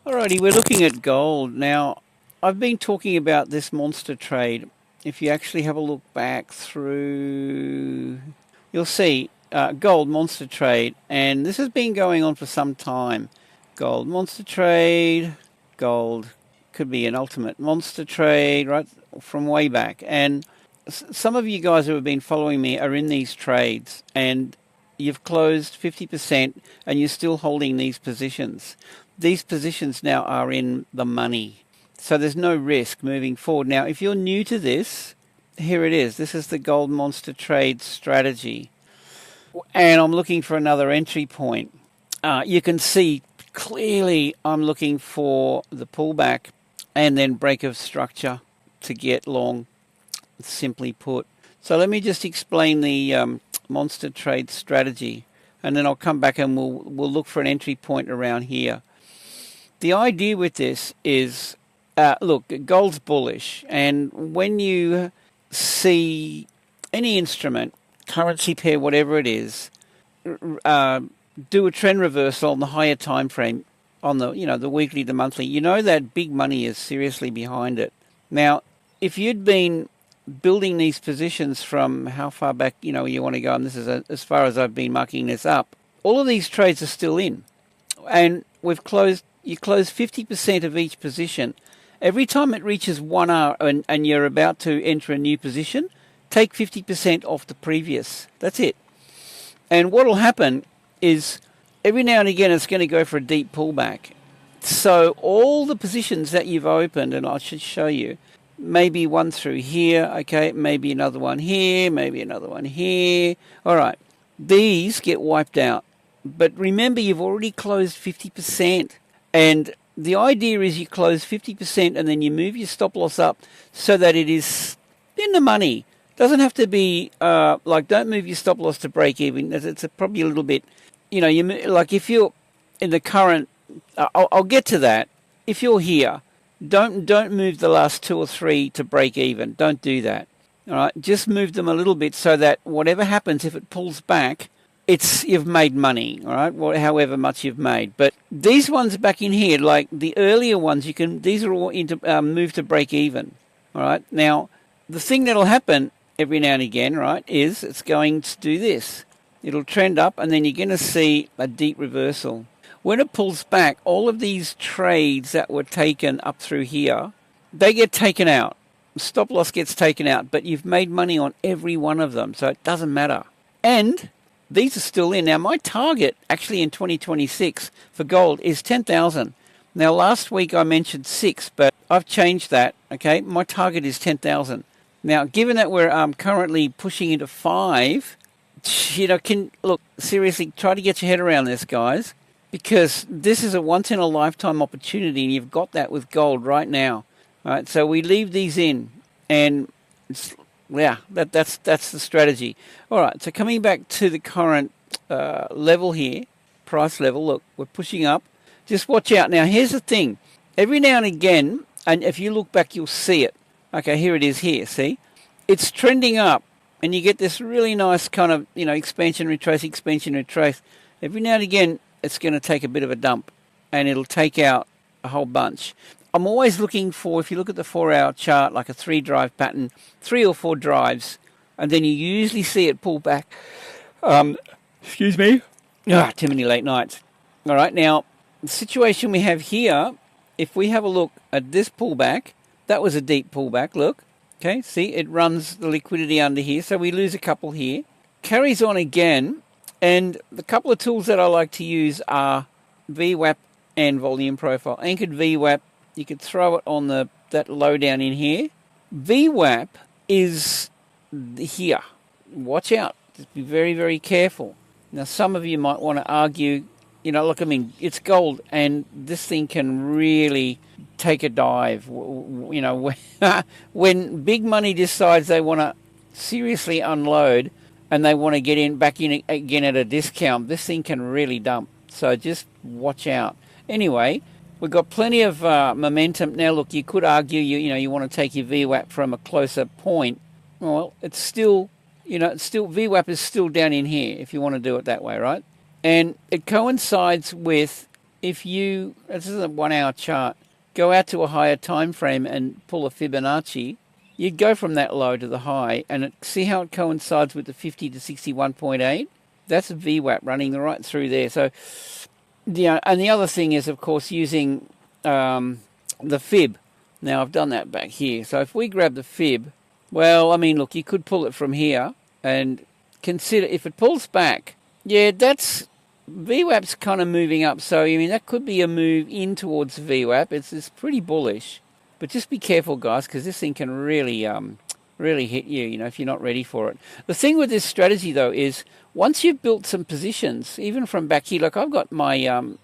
Alrighty, we're looking at gold. Now, I've been talking about this monster trade. If you actually have a look back through, you'll see gold monster trade, and this has been going on for some time. Gold monster trade, gold could be an ultimate monster trade, right, from way back. And some of you guys who have been following me are in these trades, and you've closed 50% and you're still holding these positions. These positions now are in the money. So there's no risk moving forward. Now, if you're new to this, here it is. This is the gold monster trade strategy. And I'm looking for another entry point. You can see clearly I'm looking for the pullback and then break of structure to get long, simply put. So let me just explain the monster trade strategy, and then I'll come back and we'll look for an entry point around here. The idea with this is, look, gold's bullish, and when you see any instrument, currency pair, whatever it is, do a trend reversal on the higher time frame, on the the weekly, the monthly, that big money is seriously behind it. Now, if you'd been building these positions from how far back you want to go, and this is as far as I've been marking this up, all of these trades are still in, and you close 50% of each position. Every time it reaches 1 hour and you're about to enter a new position, take 50% off the previous. That's it. And what will happen is every now and again it's going to go for a deep pullback. So all the positions that you've opened, and I should show you, maybe one through here, okay, maybe another one here, maybe another one here. All right, these get wiped out. But remember, you've already closed 50%. And the idea is you close 50% and then you move your stop loss up so that it is in the money. Doesn't have to be, don't move your stop loss to break even. It's probably a little bit, like if you're in the current, I'll get to that. If you're here, don't move the last 2 or 3 to break even. Don't do that. All right, just move them a little bit so that whatever happens, if it pulls back, you've made money, all right, however much you've made. But these ones back in here, like the earlier ones, these are all move to break even, all right. Now, the thing that'll happen every now and again, right, is it's going to do this. It'll trend up, and then you're going to see a deep reversal. When it pulls back, all of these trades that were taken up through here, they get taken out. Stop loss gets taken out, but you've made money on every one of them, so it doesn't matter. And these are still in. Now, my target actually in 2026 for gold is 10,000. Now, last week I mentioned 6, but I've changed that, okay? My target is 10,000. Now, given that we're currently pushing into 5, look, seriously, try to get your head around this, guys, because this is a once-in-a-lifetime opportunity, and you've got that with gold right now. All right, so we leave these in, and that's the strategy. All right, so coming back to the current level here, price level, look, we're pushing up. Just watch out. Now, here's the thing. Every now and again, and if you look back, you'll see it. Okay, here it is here, see? It's trending up, and you get this really nice kind of, expansion, retrace. Every now and again, it's going to take a bit of a dump, and it'll take out a whole bunch. I'm always looking for, if you look at the 4-hour chart, like a 3-drive pattern, 3 or 4 drives, and then you usually see it pull back. Excuse me? Too many late nights. All right, now, the situation we have here, if we have a look at this pullback, that was a deep pullback, look. Okay, see, it runs the liquidity under here, so we lose a couple here. Carries on again, and the couple of tools that I like to use are VWAP and volume profile. Anchored VWAP, you could throw it on that low down in here. VWAP is here. Watch out. Just be very, very careful. Now, some of you might want to argue, look, I mean, it's gold, and this thing can really take a dive. When big money decides they want to seriously unload and they want to get back in again at a discount, this thing can really dump. So just watch out. Anyway, we've got plenty of momentum. Now, look, you could argue you want to take your VWAP from a closer point. Well, it's still, VWAP is still down in here if you want to do it that way, right? And it coincides with, if you, this is a 1 hour chart, go out to a higher time frame and pull a Fibonacci, you'd go from that low to the high, and see how it coincides with the 50 to 61.8? That's a VWAP running right through there. So, yeah, and the other thing is, of course, using the fib. Now, I've done that back here. So if we grab the fib, well, I mean, look, you could pull it from here and consider if it pulls back. Yeah, that's VWAP's kind of moving up. So, I mean, that could be a move in towards VWAP. It's pretty bullish. But just be careful, guys, because this thing can really really hit you, if you're not ready for it. The thing with this strategy, though, is once you've built some positions, even from back here, like I've got my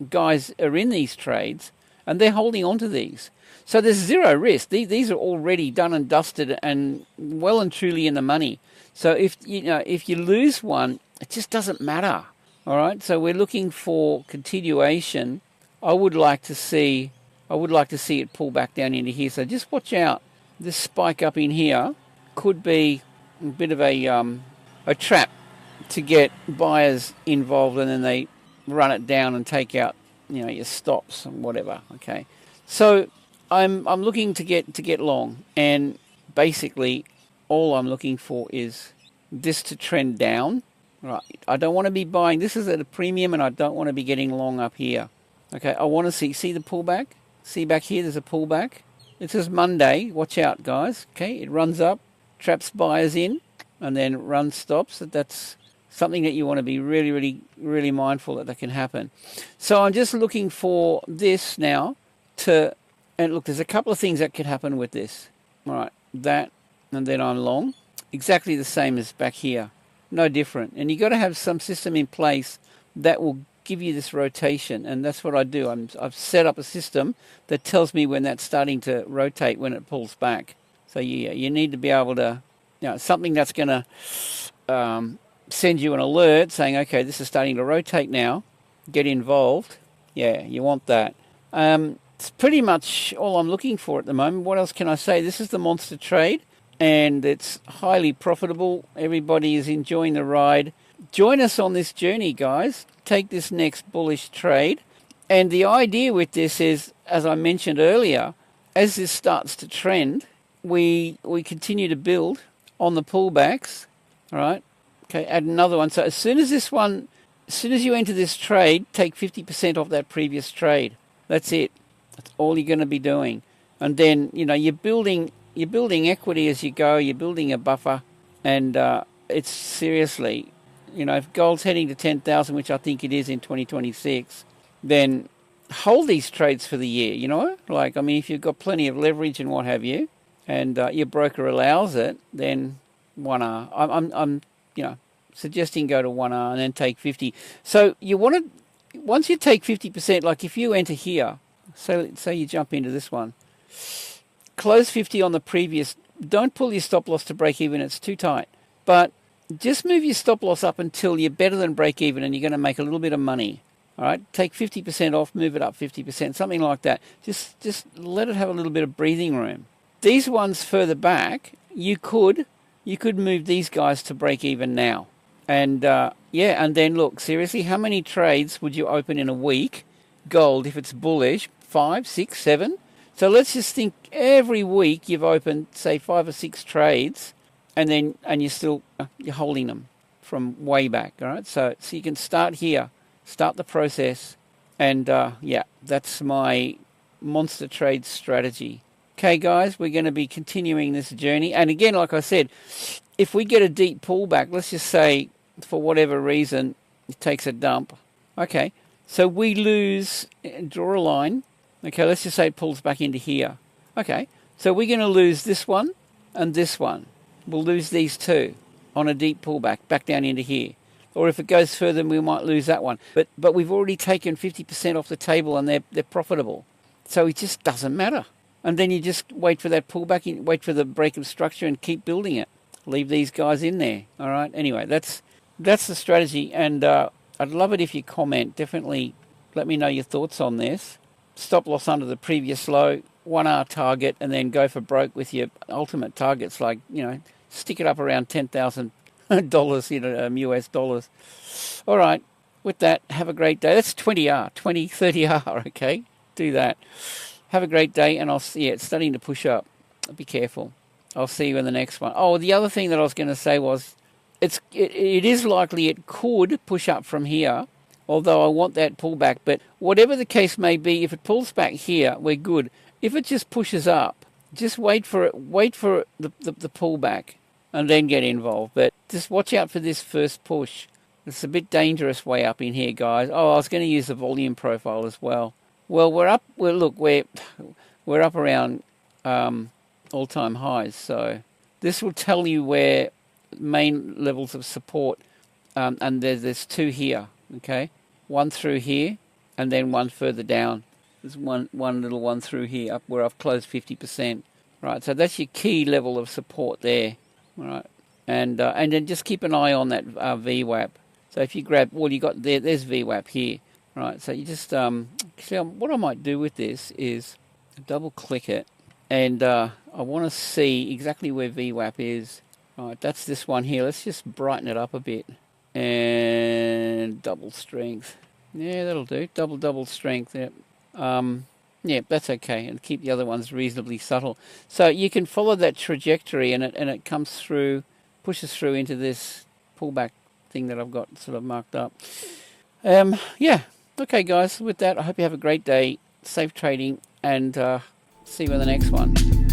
guys are in these trades, and they're holding on to these. So there's zero risk. These are already done and dusted and well and truly in the money. So if you lose one, it just doesn't matter. All right. So we're looking for continuation. I would like to see it pull back down into here. So just watch out. This spike up in here could be a bit of a trap to get buyers involved, and then they run it down and take out your stops and whatever. Okay. So I'm looking to get long, and basically all I'm looking for is this to trend down. Right. I don't want to be buying. This is at a premium, and I don't want to be getting long up here. Okay. I want to see the pullback. See back here, there's a pullback. This is Monday. Watch out, guys. Okay. It runs up, traps buyers in, and then runs stops. That's something that you want to be really, really, really mindful that can happen. So I'm just looking for this now to. And look, there's a couple of things that could happen with this. All right, that, and then I'm long. Exactly the same as back here. No different. And you've got to have some system in place that will give you this rotation. And that's what I do. I've set up a system that tells me when that's starting to rotate, when it pulls back. So you need to be able to, something that's going to send you an alert saying, okay, this is starting to rotate now. Get involved. Yeah, you want that. It's pretty much all I'm looking for at the moment. What else can I say? This is the monster trade, and it's highly profitable. Everybody is enjoying the ride. Join us on this journey, guys. Take this next bullish trade. And the idea with this is, as I mentioned earlier, as this starts to trend, we continue to build on the pullbacks. All right. Okay, add another one. So as soon as you enter this trade, take 50% off that previous trade. That's it. That's all you're going to be doing. And then, you're building equity as you go. You're building a buffer. And it's seriously, if gold's heading to 10,000, which I think it is in 2026, then hold these trades for the year, if you've got plenty of leverage and what have you, and your broker allows it, then 1R. I'm suggesting go to 1R and then take 50. So you want to, once you take 50%, like if you enter here, say you jump into this one, close 50 on the previous, don't pull your stop loss to break even, it's too tight. But just move your stop loss up until you're better than break even and you're going to make a little bit of money. All right, take 50% off, move it up 50%, something like that. Just let it have a little bit of breathing room. These ones further back, you could move these guys to break even now. And and then look, seriously, how many trades would you open in a week? Gold, if it's bullish, 5, 6, 7. So let's just think every week you've opened, say, 5 or 6 trades, and you're holding them from way back. All right, so you can start here, start the process, and that's my monster trade strategy. Okay, guys, we're going to be continuing this journey. And again, like I said, if we get a deep pullback, let's just say for whatever reason it takes a dump. Okay, so we lose, draw a line. Okay, let's just say it pulls back into here. Okay, so we're going to lose this one and this one. We'll lose these two on a deep pullback back down into here. Or if it goes further, we might lose that one. But we've already taken 50% off the table and they're profitable. So it just doesn't matter. And then you just wait for that pullback, wait for the break of structure and keep building it. Leave these guys in there. All right. Anyway, that's the strategy. And I'd love it if you comment. Definitely let me know your thoughts on this. Stop loss under the previous low, 1R target, and then go for broke with your ultimate targets. Like, stick it up around $10,000, US dollars. All right. with that, have a great day. That's 20R, 20, 30R, okay? Do that. Have a great day, and I'll see you. It's starting to push up. Be careful. I'll see you in the next one. Oh, the other thing that I was going to say was it is likely it could push up from here, although I want that pullback. But whatever the case may be, if it pulls back here, we're good. If it just pushes up, just wait for it. Wait for the pullback, and then get involved. But just watch out for this first push. It's a bit dangerous way up in here, guys. Oh, I was going to use the volume profile as well. Well, we're up. Well, look, we're up around all-time highs. So this will tell you where main levels of support, and there's two here. Okay, one through here, and then one further down. There's one little one through here, up where I've closed 50%. Right, so that's your key level of support there. All right, and then just keep an eye on that VWAP. So if you grab, well, you got there's VWAP here. Right, so you just actually, what I might do with this is double click it, and I want to see exactly where VWAP is. Right, that's this one here. Let's just brighten it up a bit, and double strength. Yeah, that'll do. Double strength. Yep. Yeah, that's okay, and keep the other ones reasonably subtle. So you can follow that trajectory, and it comes through, pushes through into this pullback thing that I've got sort of marked up. Yeah. Okay, guys, with that, I hope you have a great day, safe trading, and see you in the next one.